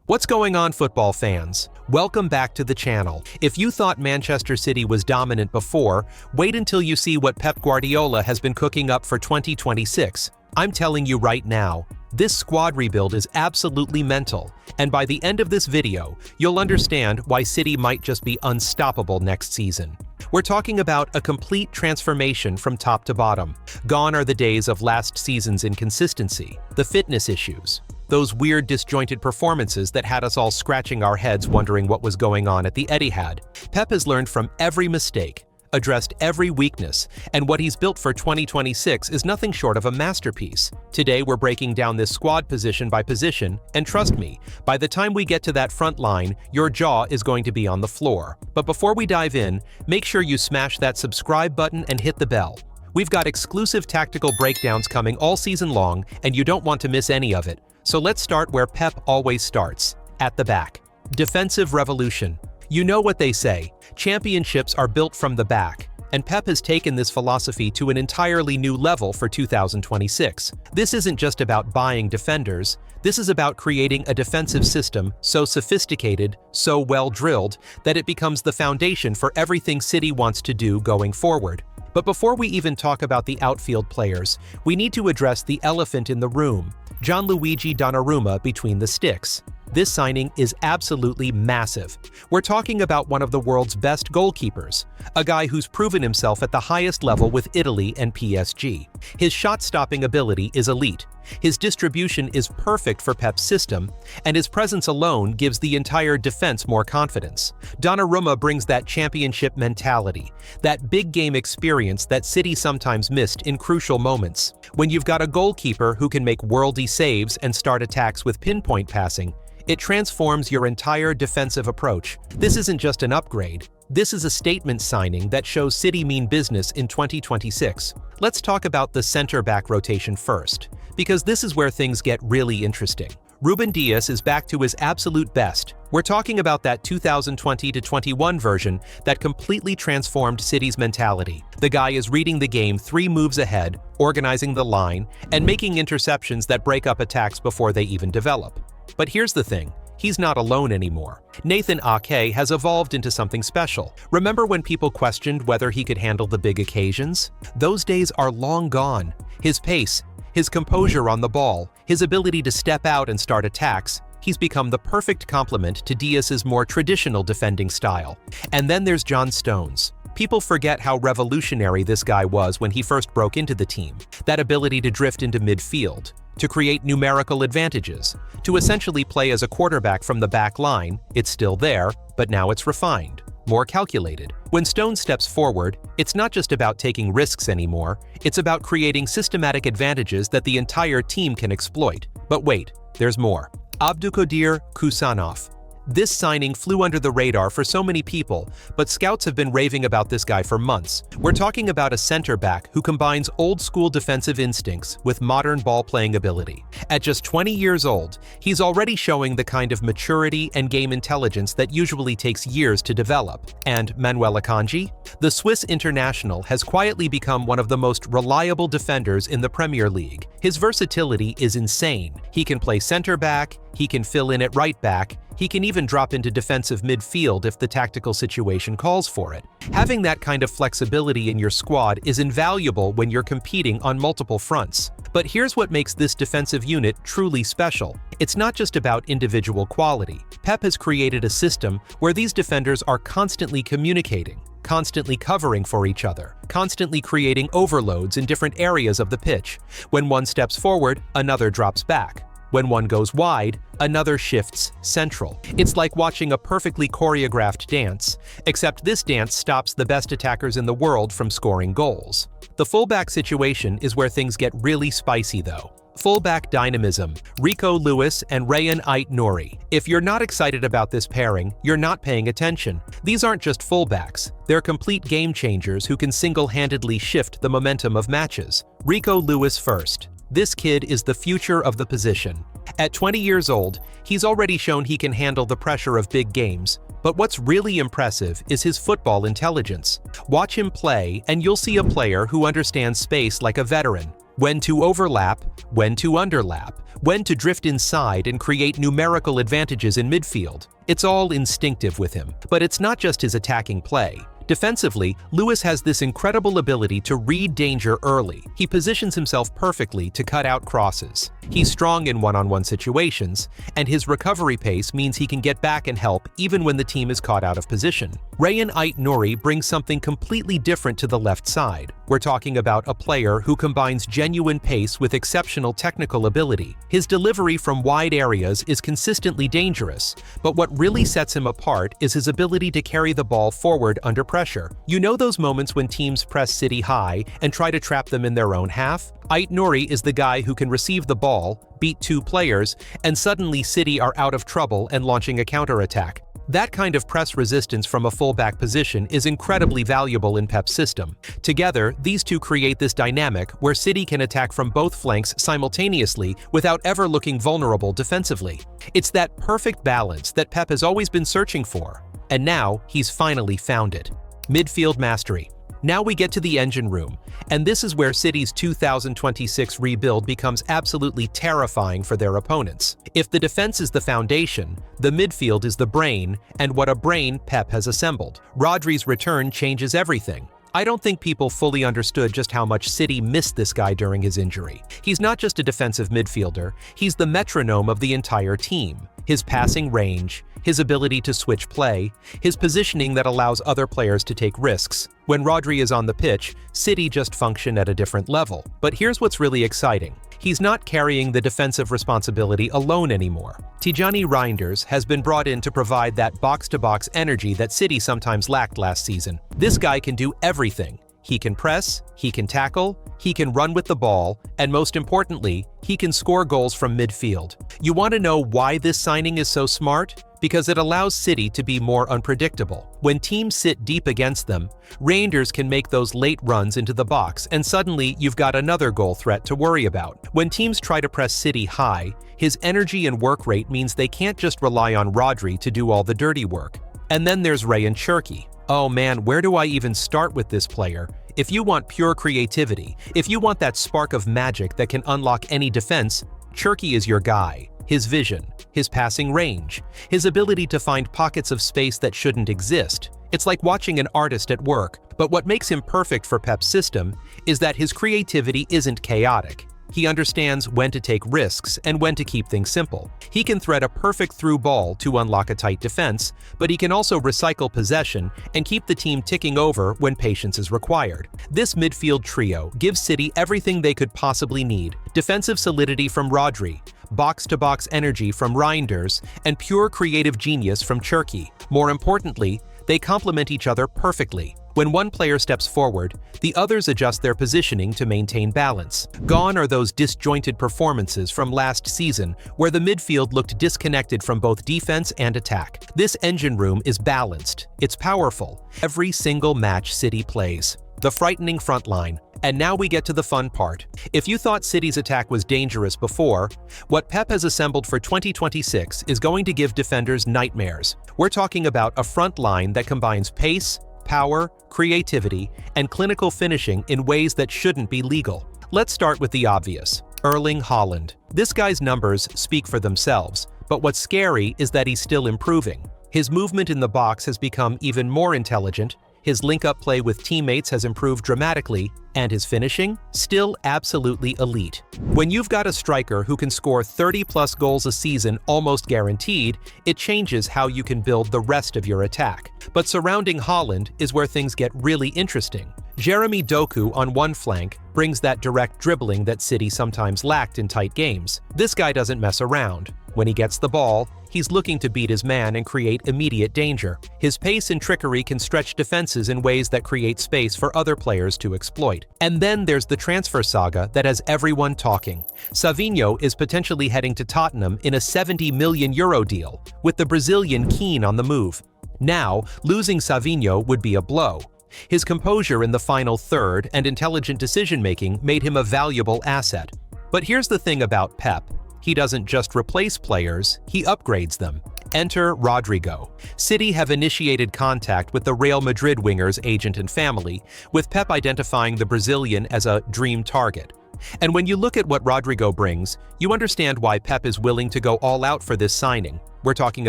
What's going on, football fans? Welcome back to the channel. If you thought Manchester City was dominant before, wait until you see what Pep Guardiola has been cooking up for 2026. I'm telling you right now, this squad rebuild is absolutely mental, and by the end of this video, you'll understand why City might just be unstoppable next season. We're talking about a complete transformation from top to bottom. Gone are the days of last season's inconsistency, the fitness issues, those weird disjointed performances that had us all scratching our heads wondering what was going on at the Etihad. Pep has learned from every mistake, addressed every weakness, and what he's built for 2026 is nothing short of a masterpiece. Today we're breaking down this squad position by position, and trust me, by the time we get to that front line, your jaw is going to be on the floor. But before we dive in, make sure you smash that subscribe button and hit the bell. We've got exclusive tactical breakdowns coming all season long, and you don't want to miss any of it. So let's start where Pep always starts, at the back. Defensive revolution. You know what they say, championships are built from the back, and Pep has taken this philosophy to an entirely new level for 2026. This isn't just about buying defenders, this is about creating a defensive system so sophisticated, so well drilled, that it becomes the foundation for everything City wants to do going forward. But before we even talk about the outfield players, we need to address the elephant in the room, Gianluigi Donnarumma between the sticks. This signing is absolutely massive. We're talking about one of the world's best goalkeepers, a guy who's proven himself at the highest level with Italy and PSG. His shot-stopping ability is elite, his distribution is perfect for Pep's system, and his presence alone gives the entire defense more confidence. Donnarumma brings that championship mentality, that big game experience that City sometimes missed in crucial moments. When you've got a goalkeeper who can make worldy saves and start attacks with pinpoint passing, it transforms your entire defensive approach. This isn't just an upgrade. This is a statement signing that shows City mean business in 2026. Let's talk about the center-back rotation first, because this is where things get really interesting. Ruben Dias is back to his absolute best. We're talking about that 2020-21 version that completely transformed City's mentality. The guy is reading the game 3 moves ahead, organizing the line, and making interceptions that break up attacks before they even develop. But here's the thing, he's not alone anymore. Nathan Ake has evolved into something special. Remember when people questioned whether he could handle the big occasions? Those days are long gone. His pace, his composure on the ball, his ability to step out and start attacks, he's become the perfect complement to Dias's more traditional defending style. And then there's John Stones. People forget how revolutionary this guy was when he first broke into the team. That ability to drift into midfield, to create numerical advantages, to essentially play as a quarterback from the back line. It's still there, but now it's refined, more calculated. When Stone steps forward, it's not just about taking risks anymore, it's about creating systematic advantages that the entire team can exploit. But wait, there's more. Abdukodir Khusanov. This signing flew under the radar for so many people, but scouts have been raving about this guy for months. We're talking about a center-back who combines old-school defensive instincts with modern ball-playing ability. At just 20 years old, he's already showing the kind of maturity and game intelligence that usually takes years to develop. And Manuel Akanji? The Swiss international has quietly become one of the most reliable defenders in the Premier League. His versatility is insane. He can play center-back, he can fill in at right-back, he can even drop into defensive midfield if the tactical situation calls for it. Having that kind of flexibility in your squad is invaluable when you're competing on multiple fronts. But here's what makes this defensive unit truly special. It's not just about individual quality. Pep has created a system where these defenders are constantly communicating, constantly covering for each other, constantly creating overloads in different areas of the pitch. When one steps forward, another drops back. When one goes wide, another shifts central. It's like watching a perfectly choreographed dance, except this dance stops the best attackers in the world from scoring goals. The fullback situation is where things get really spicy though. Fullback dynamism, Rico Lewis and Rayan Ait-Nouri. If you're not excited about this pairing, you're not paying attention. These aren't just fullbacks, they're complete game changers who can single-handedly shift the momentum of matches. Rico Lewis first. This kid is the future of the position. At 20 years old, he's already shown he can handle the pressure of big games. But what's really impressive is his football intelligence. Watch him play and you'll see a player who understands space like a veteran. when to overlap, when to underlap, when to drift inside and create numerical advantages in midfield. It's all instinctive with him. But it's not just his attacking play. Defensively, Lewis has this incredible ability to read danger early. He positions himself perfectly to cut out crosses. He's strong in one-on-one situations, and his recovery pace means he can get back and help even when the team is caught out of position. Rayan Ait-Nouri brings something completely different to the left side. We're talking about a player who combines genuine pace with exceptional technical ability. His delivery from wide areas is consistently dangerous, but what really sets him apart is his ability to carry the ball forward under pressure. You know those moments when teams press City high and try to trap them in their own half? Ait-Nouri is the guy who can receive the ball, beat two players, and suddenly City are out of trouble and launching a counterattack. That kind of press resistance from a fullback position is incredibly valuable in Pep's system. Together, these two create this dynamic where City can attack from both flanks simultaneously without ever looking vulnerable defensively. It's that perfect balance that Pep has always been searching for, and now he's finally found it. Midfield mastery. Now we get to the engine room, and this is where City's 2026 rebuild becomes absolutely terrifying for their opponents. If the defense is the foundation, the midfield is the brain, and what a brain Pep has assembled. Rodri's return changes everything. I don't think people fully understood just how much City missed this guy during his injury. He's not just a defensive midfielder, he's the metronome of the entire team. His passing range, his ability to switch play, his positioning that allows other players to take risks. When Rodri is on the pitch, City just function at a different level. But here's what's really exciting. He's not carrying the defensive responsibility alone anymore. Tijani Reinders has been brought in to provide that box-to-box energy that City sometimes lacked last season. This guy can do everything. He can press, he can tackle, he can run with the ball, and most importantly, he can score goals from midfield. You want to know why this signing is so smart? Because it allows City to be more unpredictable. When teams sit deep against them, Reinders can make those late runs into the box, and suddenly you've got another goal threat to worry about. When teams try to press City high, his energy and work rate means they can't just rely on Rodri to do all the dirty work. And then there's Ryan Cherki. Oh man, where do I even start with this player? If you want pure creativity, if you want that spark of magic that can unlock any defense, Cherki is your guy. His vision, his passing range, his ability to find pockets of space that shouldn't exist. It's like watching an artist at work, but what makes him perfect for Pep's system is that his creativity isn't chaotic. He understands when to take risks and when to keep things simple. He can thread a perfect through ball to unlock a tight defense, but he can also recycle possession and keep the team ticking over when patience is required. This midfield trio gives City everything they could possibly need: defensive solidity from Rodri, box-to-box energy from Reinders, and pure creative genius from Cherki. More importantly, they complement each other perfectly. When one player steps forward, the others adjust their positioning to maintain balance. Gone are those disjointed performances from last season where the midfield looked disconnected from both defense and attack. This engine room is balanced. It's powerful. Every single match City plays. The frightening front line. And now we get to the fun part. If you thought City's attack was dangerous before, what Pep has assembled for 2026 is going to give defenders nightmares. We're talking about a front line that combines pace, power, creativity, and clinical finishing in ways that shouldn't be legal. Let's start with the obvious. Erling Haaland. This guy's numbers speak for themselves, but what's scary is that he's still improving. His movement in the box has become even more intelligent, his link-up play with teammates has improved dramatically, and his finishing? Still absolutely elite. When you've got a striker who can score 30-plus goals a season almost guaranteed, it changes how you can build the rest of your attack. But surrounding Haaland is where things get really interesting. Jeremy Doku on one flank brings that direct dribbling that City sometimes lacked in tight games. This guy doesn't mess around. When he gets the ball, he's looking to beat his man and create immediate danger. His pace and trickery can stretch defenses in ways that create space for other players to exploit. And then there's the transfer saga that has everyone talking. Savinho is potentially heading to Tottenham in a €70 million deal, with the Brazilian keen on the move. Now, losing Savinho would be a blow. His composure in the final third and intelligent decision-making made him a valuable asset. But here's the thing about Pep. He doesn't just replace players, he upgrades them. Enter Rodrigo. City have initiated contact with the Real Madrid winger's agent and family, with Pep identifying the Brazilian as a dream target. And when you look at what Rodrigo brings, you understand why Pep is willing to go all out for this signing. We're talking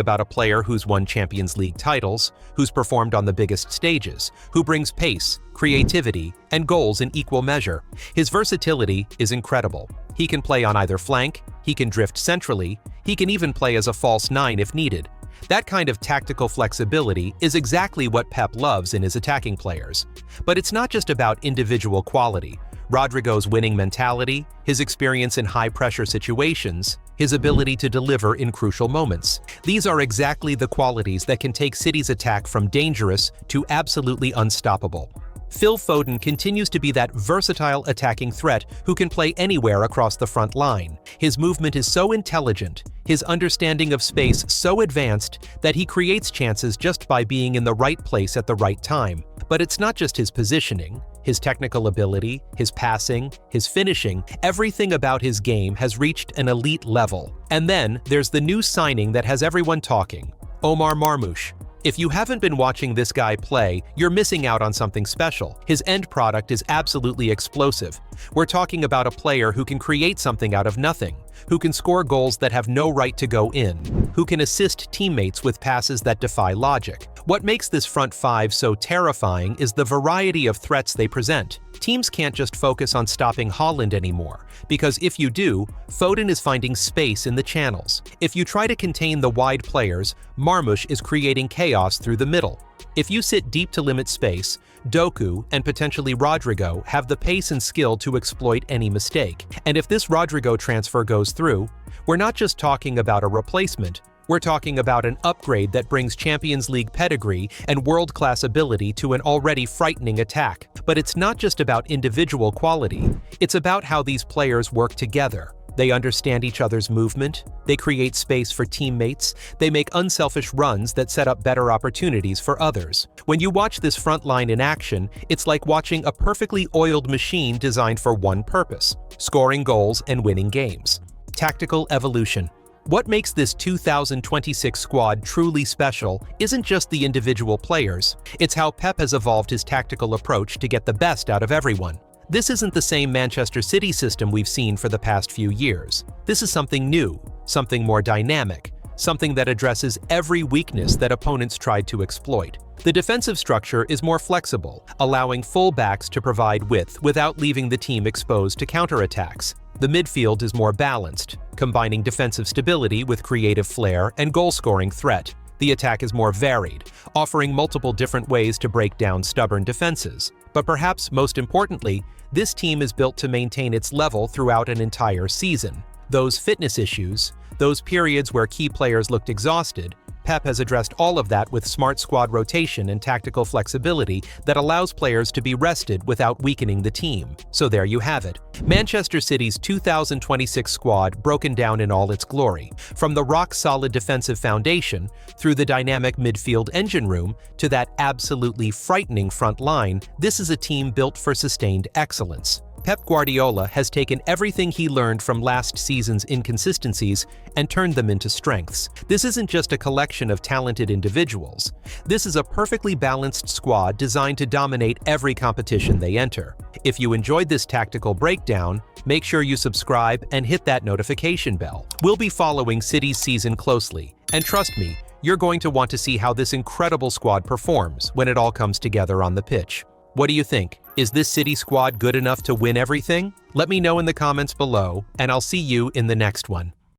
about a player who's won Champions League titles, who's performed on the biggest stages, who brings pace, creativity, and goals in equal measure. His versatility is incredible. He can play on either flank, he can drift centrally, he can even play as a false nine if needed. That kind of tactical flexibility is exactly what Pep loves in his attacking players. But it's not just about individual quality. Rodrigo's winning mentality, his experience in high-pressure situations, his ability to deliver in crucial moments. These are exactly the qualities that can take City's attack from dangerous to absolutely unstoppable. Phil Foden continues to be that versatile attacking threat who can play anywhere across the front line. His movement is so intelligent, his understanding of space so advanced that he creates chances just by being in the right place at the right time. But it's not just his positioning. His technical ability, his passing, his finishing, everything about his game has reached an elite level. And then there's the new signing that has everyone talking, Omar Marmoush. If you haven't been watching this guy play, you're missing out on something special. His end product is absolutely explosive. We're talking about a player who can create something out of nothing, who can score goals that have no right to go in, who can assist teammates with passes that defy logic. What makes this front five so terrifying is the variety of threats they present. Teams can't just focus on stopping Haaland anymore, because if you do, Foden is finding space in the channels. If you try to contain the wide players, Marmoush is creating chaos through the middle. If you sit deep to limit space, Doku and potentially Rodrigo have the pace and skill to exploit any mistake. And if this Rodrigo transfer goes through, we're not just talking about a replacement, we're talking about an upgrade that brings Champions League pedigree and world-class ability to an already frightening attack. But it's not just about individual quality, it's about how these players work together. They understand each other's movement, they create space for teammates, they make unselfish runs that set up better opportunities for others. When you watch this front line in action, it's like watching a perfectly oiled machine designed for one purpose: scoring goals and winning games. Tactical evolution. What makes this 2026 squad truly special isn't just the individual players, it's how Pep has evolved his tactical approach to get the best out of everyone. This isn't the same Manchester City system we've seen for the past few years. This is something new, something more dynamic, something that addresses every weakness that opponents tried to exploit. The defensive structure is more flexible, allowing full-backs to provide width without leaving the team exposed to counterattacks. The midfield is more balanced, combining defensive stability with creative flair and goal-scoring threat. The attack is more varied, offering multiple different ways to break down stubborn defenses. But perhaps most importantly, this team is built to maintain its level throughout an entire season. Those fitness issues, those periods where key players looked exhausted, Pep has addressed all of that with smart squad rotation and tactical flexibility that allows players to be rested without weakening the team. So there you have it. Manchester City's 2026 squad broken down in all its glory. From the rock-solid defensive foundation, through the dynamic midfield engine room, to that absolutely frightening front line, this is a team built for sustained excellence. Pep Guardiola has taken everything he learned from last season's inconsistencies and turned them into strengths. This isn't just a collection of talented individuals. This is a perfectly balanced squad designed to dominate every competition they enter. If you enjoyed this tactical breakdown, make sure you subscribe and hit that notification bell. We'll be following City's season closely, and trust me, you're going to want to see how this incredible squad performs when it all comes together on the pitch. What do you think? Is this City squad good enough to win everything? Let me know in the comments below, and I'll see you in the next one.